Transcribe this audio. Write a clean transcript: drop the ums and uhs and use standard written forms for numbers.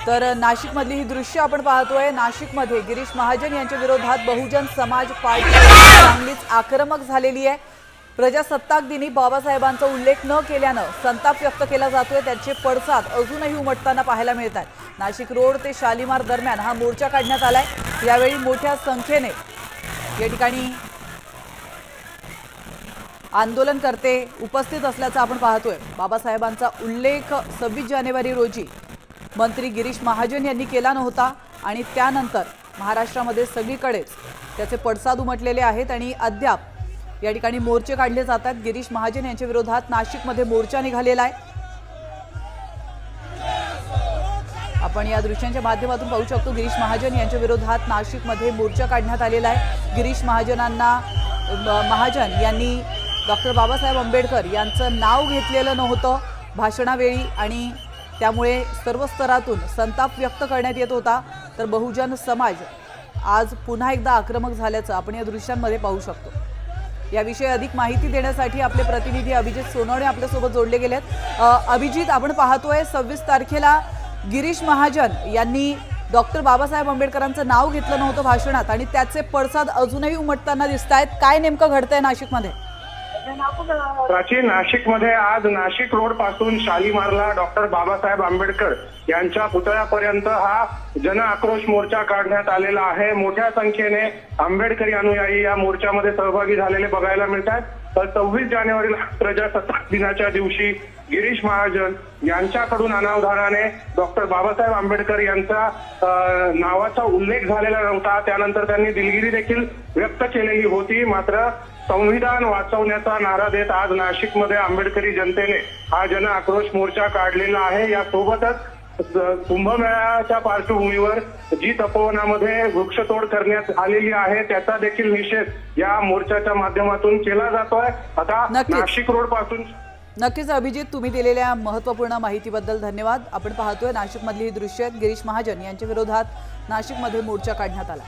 तर नाशिकमधली ही दृश्य आपण पाहतोय। नाशिकमध्ये गिरीश महाजन यांच्या विरोधात बहुजन समाज पार्टी चांगलीच आक्रमक झालेली आहे। प्रजासत्ताक दिनी बाबासाहेबांचा उल्लेख न केल्यानं संताप व्यक्त केला जातोय। त्याचे पडसाद अजूनही उमटताना पाहायला मिळतात। नाशिक रोड ते शालिमार दरम्यान हा मोर्चा काढण्यात आलाय। यावेळी मोठ्या संख्येने या ठिकाणी आंदोलनकर्ते उपस्थित असल्याचं आपण पाहतोय। बाबासाहेबांचा उल्लेख 26 जानेवारी रोजी मंत्री गिरीश महाजन यांनी केला नव्हता आणि त्यानंतर महाराष्ट्रामध्ये सगळीकडेच त्याचे पडसाद उमटलेले आहेत आणि अद्याप या ठिकाणी मोर्चे काढले जातात। गिरीश महाजन यांच्या विरोधात नाशिकमध्ये मोर्चा निघालेला आहे। आपण या दृश्यांच्या माध्यमातून पाहू शकतो गिरीश महाजन यांच्या विरोधात नाशिकमध्ये मोर्चा काढण्यात आलेला आहे। गिरीश महाजन यांनी डॉक्टर बाबासाहेब आंबेडकर यांचं नाव घेतलेलं नव्हतं भाषणावेळी आणि त्यामुळे सर्व स्तरातून संताप व्यक्त करण्यात येत होता। तर बहुजन समाज आज पुन्हा एकदा आक्रमक झाल्याचं आपण या दृश्यांमध्ये पाहू शकतो। याविषयी अधिक माहिती देण्यासाठी आपले प्रतिनिधी अभिजित सोनवणे आपल्यासोबत जोडले गेलेत। अभिजित, आपण पाहतोय 26 तारखेला गिरीश महाजन यांनी डॉक्टर बाबासाहेब आंबेडकरांचं नाव घेतलं नव्हतं भाषणात आणि त्याचे पडसाद अजूनही उमटताना दिसतायत। काय नेमकं घडतंय नाशिकमध्ये? प्राचीन नाशिकमध्ये आज नाशिक रोड पासून शालिमारला डॉक्टर बाबासाहेब आंबेडकर यांच्या पुतळ्यापर्यंत हा जन आक्रोश मोर्चा काढण्यात आलेला आहे। मोठ्या संख्येने आंबेडकरी अनुयायी या मोर्चामध्ये सहभागी झालेले बघायला मिळतात। तर 26 जानेवारीला प्रजासत्ताक दिनाच्या दिवशी गिरीश महाजन यांच्याकडून अनावधानाने डॉक्टर बाबासाहेब आंबेडकर यांचा नावाचा उल्लेख झालेला नव्हता। त्यानंतर त्यांनी दिलगिरी देखील व्यक्त केलेली होती। मात्र संविधान वाचवण्याचा नारा देत आज नाशिकमध्ये आंबेडकरी जनतेने हा जन आक्रोश मोर्चा काढलेला आहे। यासोबतच कुंभमेळ्याच्या पार्श्वभूमीवर जी तपोवनामध्ये वृक्षतोड करण्यात आलेली आहे त्याचा देखील निषेध या मोर्चाच्या माध्यमातून केला जातोय। आता नाशिक रोड पासून नक्कीच अभिजित, तुम्ही दिलेल्या महत्त्वपूर्ण माहितीबद्दल धन्यवाद। आपण पाहतोय नाशिकमधली ही दृश्य गिरीश महाजन यांच्या विरोधात नाशिकमध्ये मोर्चा काढण्यात आला।